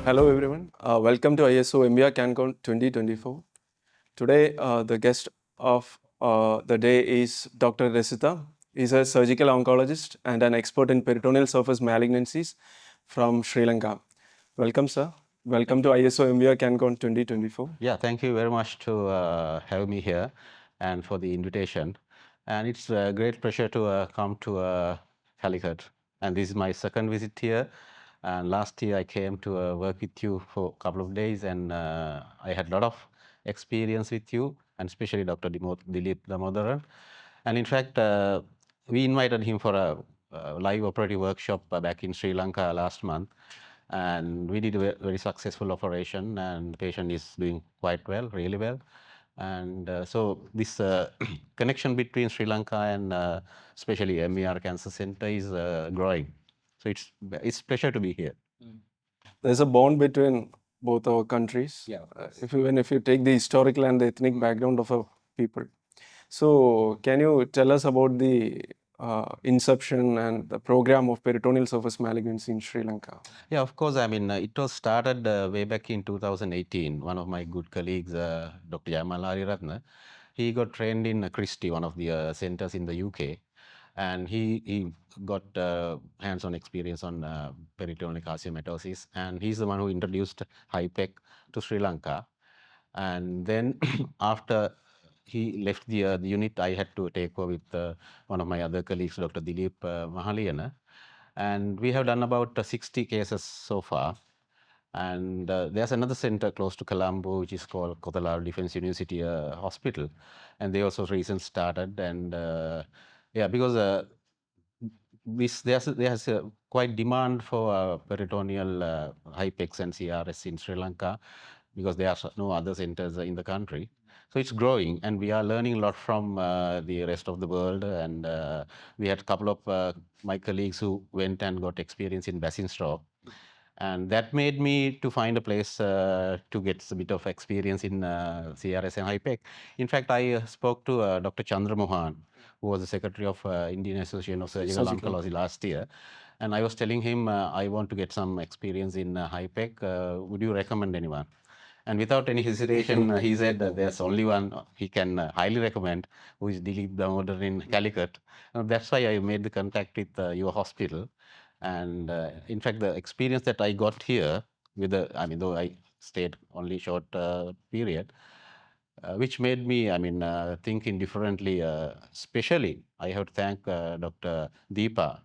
Hello everyone. Welcome to ISO MVR CanCon 2024. Today, the guest of the day is Dr. Rasitha. He's a surgical oncologist and an expert in peritoneal surface malignancies from Sri Lanka. Welcome, sir. Welcome to ISO MVR CanCon 2024. Yeah, thank you very much to have me here and for the invitation. And it's a great pleasure to come to Calicut. And this is my second visit here. And last year I came to work with you for a couple of days, and I had a lot of experience with you, and especially Dr. Dilip Damodaran. And in fact, we invited him for a live operative workshop back in Sri Lanka last month. And we did a very successful operation, and the patient is doing quite well, really well. And so this connection between Sri Lanka and especially MER Cancer Center is growing. So it's pleasure to be here. There's a bond between both our countries. Yeah. If you take the historical and the ethnic background of our people. So, can you tell us about the inception and the program of peritoneal surface malignancy in Sri Lanka? Yeah, of course. I mean, it was started way back in 2018. One of my good colleagues, Dr. Jamal Ariratna, he got trained in Christie, one of the centers in the UK, and he got hands-on experience on peritoneal carcinomatosis, and he's the one who introduced HIPEC to Sri Lanka. And then after he left the unit, I had to take over with one of my other colleagues, Dr. Dilip Mahaliyana, and we have done about 60 cases so far. And there's another center close to Colombo, which is called Kotalar Defense University Hospital, and they also recently started. And yeah, because there's a quite demand for peritoneal HIPEX and CRS in Sri Lanka, because there are no other centers in the country. So it's growing, and we are learning a lot from the rest of the world. And we had a couple of my colleagues who went and got experience in Basingstoke, and that made me to find a place to get a bit of experience in CRS and HIPEC. In fact, I spoke to Dr. Chandra Mohan, who was the secretary of Indian Association of Surgical Oncology last year. And I was telling him, I want to get some experience in HIPEC. Would you recommend anyone? And without any hesitation, he said there's only one he can highly recommend, who is Dilip Damodar in Calicut. That's why I made the contact with your hospital. And in fact, the experience that I got here with I mean, though I stayed only short period, which made me, thinking differently. Especially, I have to thank Dr. Deepa,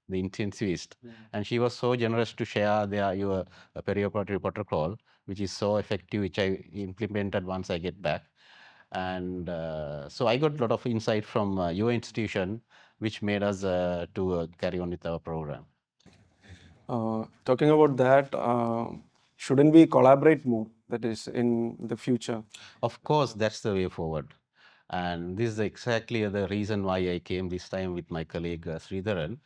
the intensivist, and she was so generous to share your perioperative protocol, which is so effective, which I implemented once I get back. And so I got a lot of insight from your institution, which made us to carry on with our program. Talking about that, shouldn't we collaborate more? That is in the future. Of course, that's the way forward. And this is exactly the reason why I came this time with my colleague Sridharan,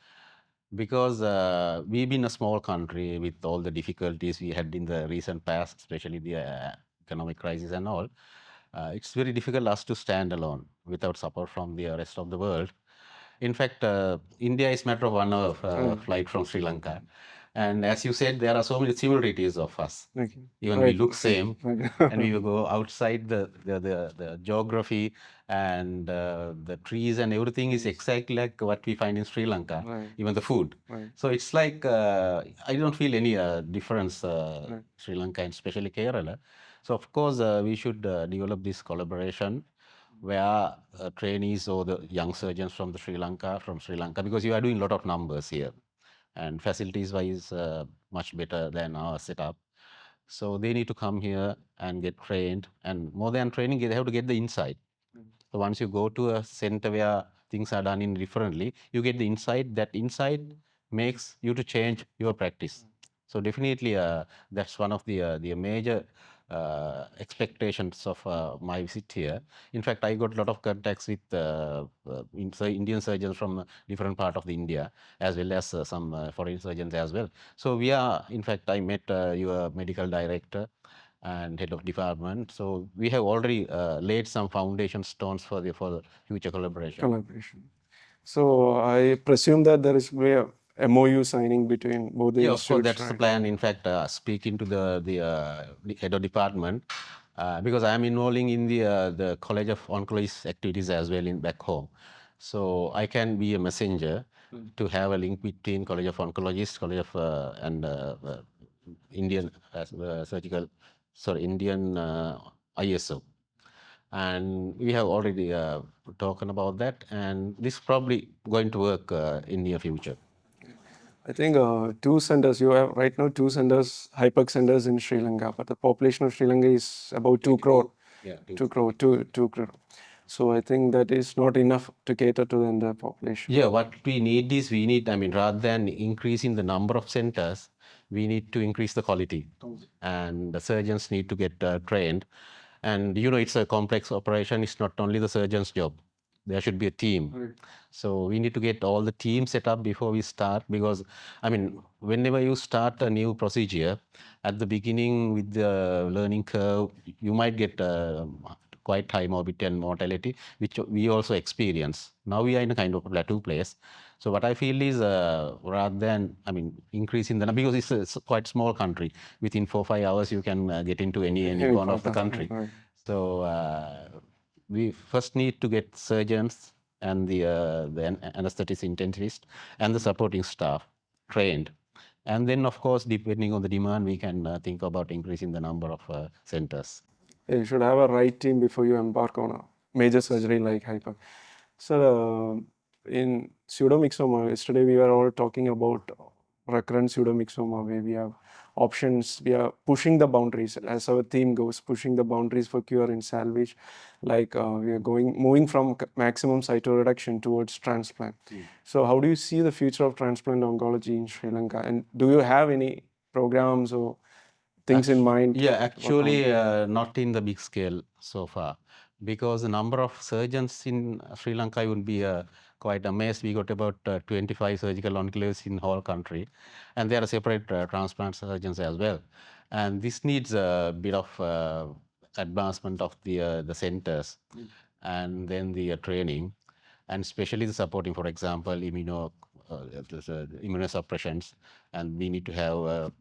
because we've been a small country with all the difficulties we had in the recent past, especially the economic crisis and all. It's very difficult us to stand alone without support from the rest of the world. In fact, India is matter of 1 hour flight from Sri Lanka. And as you said, there are so many similarities of us. Okay. Even we look same, and we will go outside the geography and the trees and everything is exactly like what we find in Sri Lanka, Right. even the food. Right. So it's like I don't feel any difference, Right. Sri Lanka and especially Kerala. So of course we should develop this collaboration where trainees or the young surgeons from Sri Lanka, because you are doing a lot of numbers here, and facilities wise much better than our setup. So they need to come here and get trained, and more than training, they have to get the insight. So once you go to a center where things are done in differently, you get the insight. That insight makes you to change your practice. So definitely, that's one of the major expectations of my visit here. In fact, I got a lot of contacts with Indian surgeons from different part of the India, as well as some foreign surgeons as well. So we are, in fact, I met your medical director and head of department. So we have already laid some foundation stones for the future collaboration. Collaboration. So I presume that there is MOU signing between both the Yeah, of course, institutes, that's the right? plan. In fact, speaking to the head of department, because I'm involving in the College of Oncologist activities as well in back home. So I can be a messenger to have a link between College of Oncologists, College of and Indian Indian ISO. And we have already talked about that, and this is probably going to work in near future. I think two centers, you have right now two centers, HIPEC centers in Sri Lanka, but the population of Sri Lanka is about 2 crore. Yeah, 2 crore. So I think that is not enough to cater to the entire population. Yeah, what we need is I mean, rather than increasing the number of centers, we need to increase the quality. And the surgeons need to get trained. And it's a complex operation. It's not only the surgeon's job. There should be a team. Right. So we need to get all the teams set up before we start, because, I mean, whenever you start a new procedure, at the beginning with the learning curve, you might get quite high morbidity and mortality, which we also experience. Now we are in a kind of plateau place. So what I feel is, rather than, I mean, increasing the number, because it's a quite small country. Within 4 or 5 hours, you can get into any corner of the country. Right. So we first need to get surgeons and the anesthetist intensivist and the supporting staff trained. And then, of course, depending on the demand, we can think about increasing the number of centers. You should have a right team before you embark on a major surgery like HIPEC. So in pseudomyxoma, yesterday we were all talking about recurrent pseudomyxoma where we have options. We are pushing the boundaries as our theme goes, pushing the boundaries for cure in salvage. Like we are moving from maximum cytoreduction towards transplant. So how do you see the future of transplant oncology in Sri Lanka? And do you have any programs or things in mind? Yeah, actually, not in the big scale so far, because the number of surgeons in Sri Lanka, you will be quite amazed. We got about 25 surgical oncologists in whole country, and there are separate transplant surgeons as well. And this needs a bit of advancement of the centers, and then the training, and especially the supporting, for example, immunosuppressions, and we need to have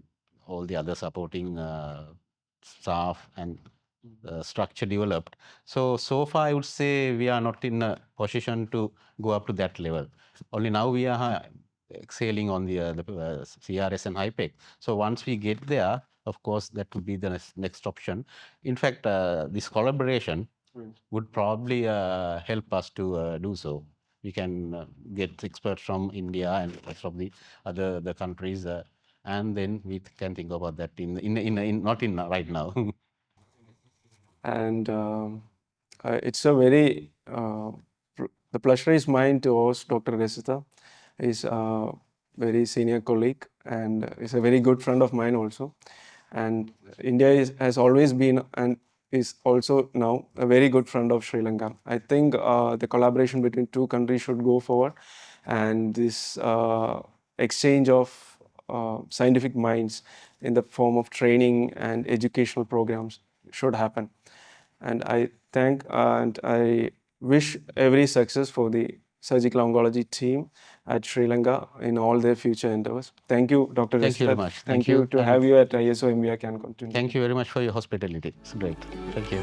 all the other supporting staff and structure developed. So far, I would say we are not in a position to go up to that level. Only now we are exhaling on the CRS and HIPEC. So once we get there, of course, that would be the next option. In fact, this collaboration would probably help us to do so. We can get experts from India and from the other countries, and then we can think about that in not in right now. And it's a very the pleasure is mine to host Dr. Rasitha. He's a very senior colleague and is a very good friend of mine also. And has always been and is also now a very good friend of Sri Lanka. I think the collaboration between two countries should go forward, and this exchange of scientific minds in the form of training and educational programs should happen. And I thank and I wish every success for the surgical oncology team at Sri Lanka in all their future endeavors. Thank you, Dr. Thank you very Rasitha. much. Thank you to have you at ISO MVR Can Continue. Thank you very much for your hospitality. It's great. Thank you.